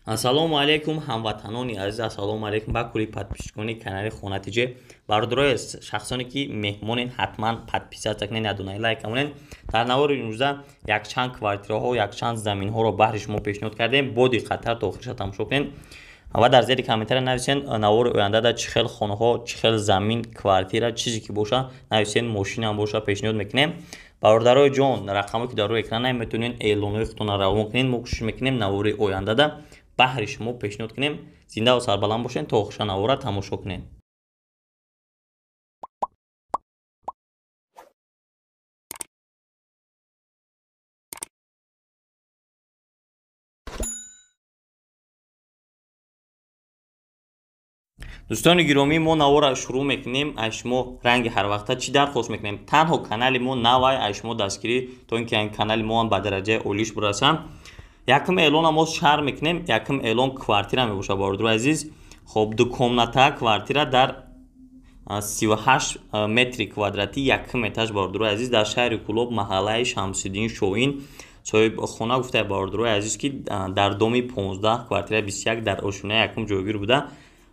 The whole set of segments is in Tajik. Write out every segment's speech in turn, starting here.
Ассалому алайкум ҳамватанони азиз, ассалому алайкум ба кулли подписчикони канали Хонатиҷе. Бародарои шахсоне ки меҳмонен ҳатман подписатсия кунед, ядонаи лайк камонед. Дар навори имрӯза якчанд квартираҳо, якчанд заминҳоро баҳри шумо пешниҳод кардем. Бо диққаттар то охириша тамошо кунед ва дар зери комментария нависен навори ояндада чӣ хел хонаҳо, чӣ хел замин, квартира, чизе ки боша нависен, мошинам боша пешниҳод мекунем. Бародарои ҷон, рақамо ки дар рӯи экрана метавонед эълонои худтонро равон кунед. Мо кӯшиш мекунем навори ояндада баҳри шумо пешниҳод кунем. Зинда ва сарбаланд бошед то охиша навора тамошо кунед. дӯстони гиромӣ, мо навора шурӯъ мекунем. Аз шумо ранги ҳарвақта чӣ дархост мекунем? Танҳо канали мо навай, аз шумо дастгирӣ то ин ки канали мо ба дараҷаи олиш бирасам. Якм эълона мо шаҳр мекунем, якм эълон квартира мебошад бародарои азиз. Хоб дукомната квартира дар 38 метри квадратӣ, якм этаж бародарои азиз, дар шаҳри Кӯлоб, маҳаллаи Шамсиддин Шоҳин. соҳиб хона гуфта бародарои азиз ки дар доми 15 квартира 21 дар ошунаи якм ҷойгир буда,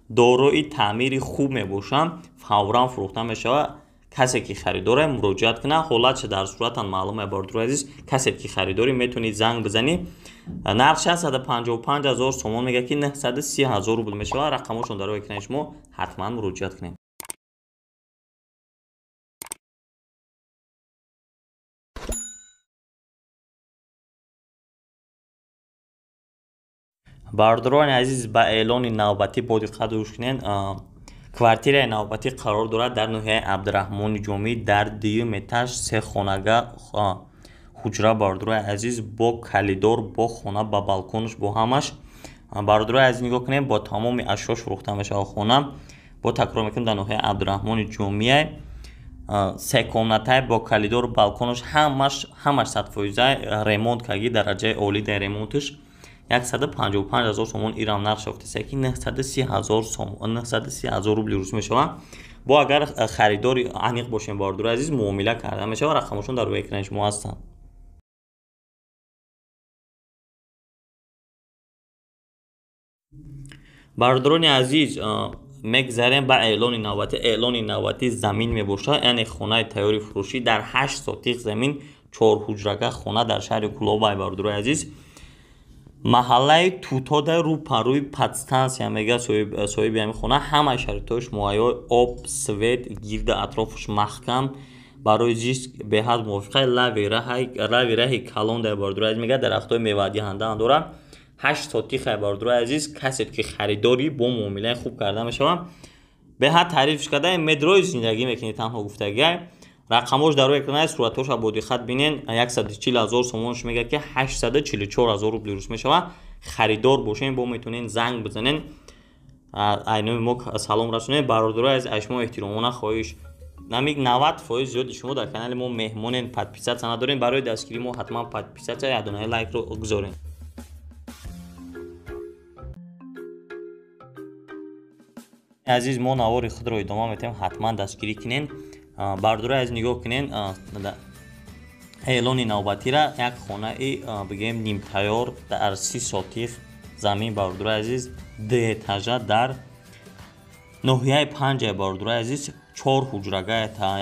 дорои таъмири хуб мебошам, фавран фурӯхта мешавад. касе ки харидоре муроҷиат кунад. ҳолатша дар суратан маълум е бародарои азиз. касе ки харидори метавонид занг бизанӣ. нарх 655 000 сомон мега ки 930 000 рубл мешавад. рақамошон дар рӯи экрани шумо ҳатман муроҷиат кунед. бародарони азиз, ба эълони навбатӣ бо диққат гӯш кунед. квартираи навбатӣ қарор дорад дар ноҳияи Абдураҳмони Ҷомӣ, дар 2 этаж 3 хонага ҳуҷра бародарои азиз, бо калидор, бо хона ба балконаш, бо ҳамаш. бародарои азиз нигоҳ кунед, бо тамоми ашёш фурӯхта мешавад хона. бо такрор мекунем, дар ноҳияи Абдураҳмони Ҷомия, 3 комнатаи бо калидор, балконаш ҳамаш 100% ремонт карги, дараҷаи оли дар ремонташ. 155 000 сомон ирам нарх шафтасе ки 930 000 рубли рӯз мешавад. бо агар харидори аниқ бошем бародарои азиз, муомила карда мешавад. рақамошон дар рӯи экрани шумо ҳастанд. бародарони азиз, мегзарем ба эълони навбатӣ. эълони навбатӣ замин мебошад, яъне хонаи тайёри фурӯшӣ дар 8 сотиқ замин, 4 ҳуҷрага хона дар шаҳри Кӯлоб. бародарои азиз, маҳаллаи Тутода рӯпарӯи подстансия мега соҳиби ҳамин хона. ҳамаи шаритош муайё, об, свет, гирда атрофаш маҳкам, барои зист беҳад мувофиқа. лави раҳи калон дар бародарои азиз мега дарахтои мевадиҳандаам дорад. 8 сотиқа бародарои азиз, касе ки харидори бо муомилаи хуб карда мешавад. беҳад таърифш карда медрои зиндагӣ мекунед, танҳо гуфтагӣ. рақамош дар рӯи экрани суратоша бо диққат бинен. 140 000 сомонш мега ки 844 000 рубли рӯз мешавад. харидор бошен, бо метавонен занг бизанен, айноми мо салом расонед. бародарои аз шумо эҳтиромона хоҳиш, намик 90% зиёди шумо дар канали мо меҳмонен, подписатсия надорен. барои дастгирии мо ҳатман подписатсия, ядонаи лайкро гузорен. азиз, мо навори худро идома метавем, ҳатман дастгирӣ кунен. бародарои аз нигоҳ кунен, эълони навбатира як хонаи бигем нимтайёр дар 30 сотиқ замин бародарои азиз, 2 этажа дар ноҳияи Панҷа бародарои азиз, 4 ҳуҷрага.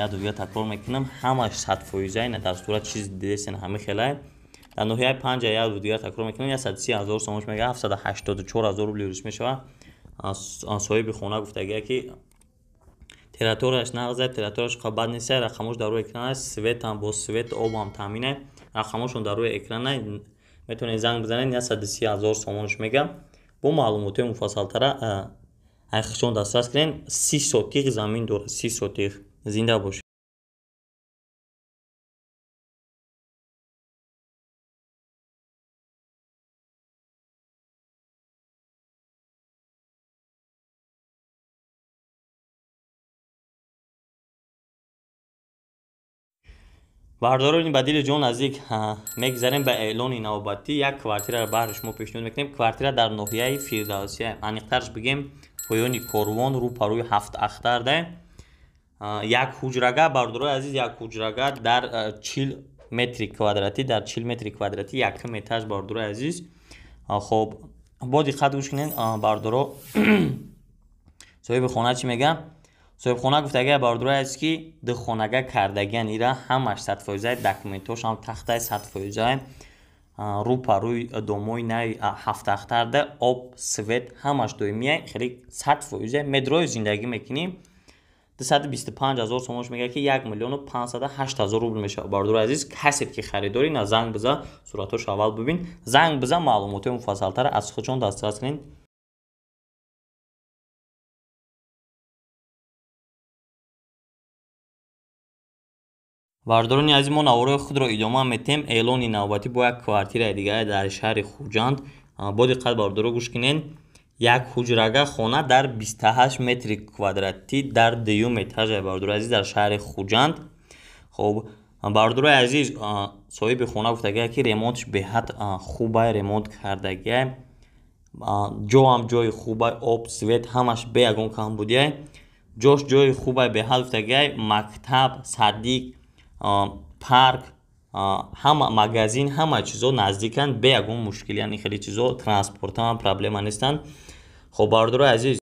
яд такрор мекунам, ҳамаш 100% на дар сурат чизи дидесен ҳами хелай. дар ноҳияи Панҷа яд такрор мекунам, 130 000 сомонш мега 784 000 рубли рӯз мешавад. соҳиби хона гуфтагия ки тераторияш нағзад, тераторияш қабад нест. рақамош дар рӯи экран аст. светам бо свет, обам таъмин аст. рақамошон дар рӯи экран аст. метавонед занг бизанед. 130 000 сомонш мега. бо маълумоти муфассалтара айхшон дастрас кунед. 30 сотиқ замин дорад, 30 сотиқ. зинда бошед. бародарони ба дили ҷон наздик, мегзарем ба эълони навбатӣ. як квартираро баҳри шумо пешниҳод мекунем. квартира дар ноҳияи Фирдавсия, аниқтарш бигем поёни Корвон, рӯпарӯи 7 ахтарда. як ҳуҷрага бародарои азиз, як ҳуҷрага дар 40 метри квадратӣ, дар 40 метри квадратӣ, якм этаж бародарои азиз. хоб бо диққат гӯш кунед бардоро соҳиби хона чӣ мегӯяд? соҳиби хона гуфта агар бардорое аст ки духонага кардагиан ира ҳамаш 100%, документҳошам тахтаи 100%, рӯпарӯи домои нави ҳафтахтарда об свет ҳамаш доимия, хеле 100% медрои зиндагӣ мекунем. 225 000 сомош мегӯяд ки 1 миллиону 508 000 рубл мешавад. Бардори азиз, касе ки харидори на занг биза, суратҳош аввал бибин, занг биза, маълумоти муфассалтара аз худшон дастрас кунед. бардорони азиз, мо навораи худро идома метем. эълони навбатӣ бо як квартираи дигаре дар шаҳри Хуҷанд. бо диққат бардоро гӯш кунед. як ҳуҷрага хона дар 28 метри квадратӣ дар 2 этажа бардорои азиз дар шаҳри Хуҷанд. хоб бардорои азиз, соҳиби хона гуфтагия ки ремонтш беҳад хубай ремонт кардагия, ҷоам ҷои хубай, об свет ҳамаш бе ягон камбудия, ҷош ҷои хубай беҳад гуфтагия, мактаб, садик, парк, ҳама магазин, ҳама чизо наздиканд, бе ягон мушкил, яъне хеле чизо транспортам проблема нестанд. хоб бардорои азиз,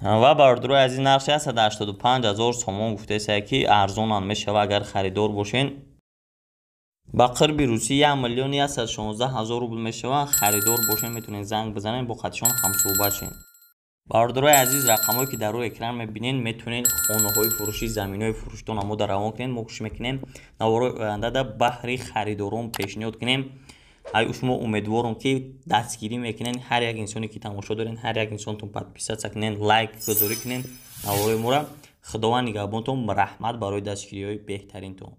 ва бардорои азиз, нархи 185 000 сомон гуфтаест ки арзонан мешава агар харидор бошен. ба қирби русӣ 1 миллиони 116 000 рубл мешава. харидор бошен метавонед занг бизанед, бо хатишон ҳамсӯҳбат шед. бардорои азиз, рақамҳое ки дар рӯи экран мебинед, метавонед хонаҳои фурӯшӣ, заминҳои фурӯшидон намуда равон кунед. мо кӯшиш мекунем навораи ояндада баҳри харидорон пешниҳод кунем. ай шумо умедворам ки дастгирӣ мекунед, ҳар як инсоне ки тамошо доред, ҳар як инсонтон подписатсия кунед, лайк гузорӣ кунед навораи моро. худованд нигаҳбонтон. раҳмат барои дастгириҳои беҳтаринтон.